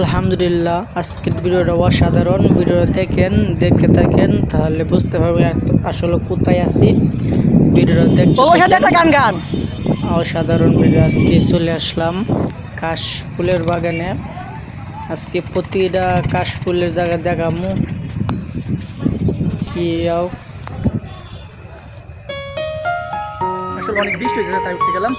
আলহামদুলিল্লাহ, আজকের ভিডিওটা অসাধারণ। ভিডিওটা দেখতে থাকেন, তাহলে বুঝতে পারবে আসলে কোথায় আছি। ভিডিওটা দেখতে অসাধারণ ভিডিও। আজকে চলে আসলাম কাশফুলের বাগানে। আজকে প্রতিটা কাশফুলের জায়গা দেখামু কি আসলে অনেক বৃষ্টি হয়েছে, তাই উঠতে গেলাম।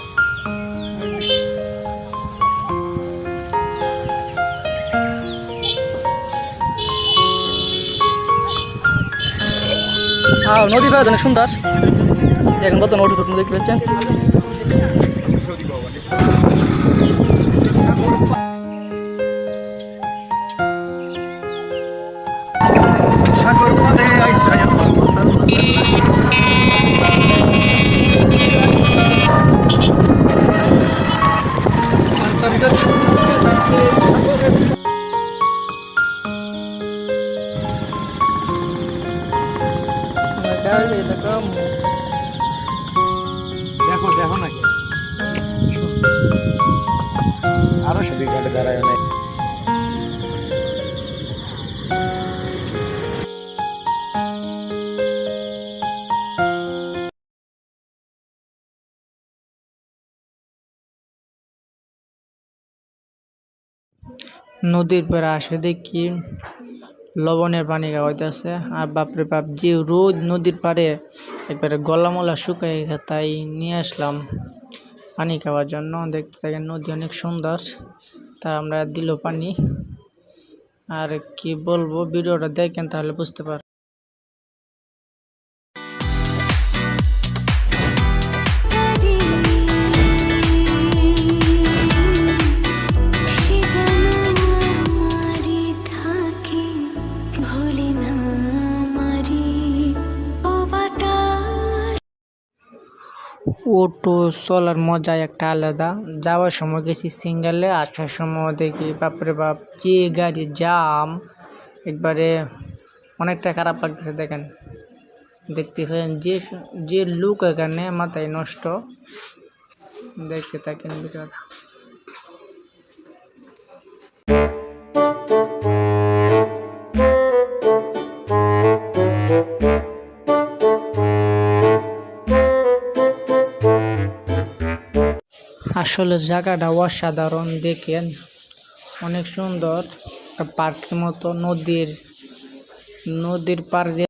নদী পাড়া অনেক সুন্দর। এখন কত নদী টুটু দেখতে পাচ্ছেন। সাগর পথে দেখো দেখো নাকি আরো সেদিক ঘাটে দাঁড়ায় অনেক। নদীর পাড়ে আসে দেখি লবণের পানি খাওয়াইতেছে। আর বাপরে বাপ, যে রোদ নদীর পাড়ে একবারে গলামলা শুকাই গেছে, তাই নিয়ে আসলাম পানি খাওয়ার জন্য। দেখতে থাকেন, নদী অনেক সুন্দর। তা আমরা দিল পানি। আর কি বলবো, ভিডিওটা দেখেন তাহলে বুঝতে পার। অটো চলার মজা একটা আলাদা। যাওয়ার সময় গেছি সিঙ্গেলে, আসার সময় দেখি বাপরে বাপ, যে গাড়ি জাম, একবারে অনেকটা খারাপ লাগতেছে। দেখেন, দেখতে পারেন যে লোক এখানে মাথায় নষ্ট। দেখতে থাকেন ভিডিওটা। আসলে জায়গাটা অসাধারণ, দেখেন অনেক সুন্দর। একটা পার্কের মতো, নদীর পাড় দিয়ে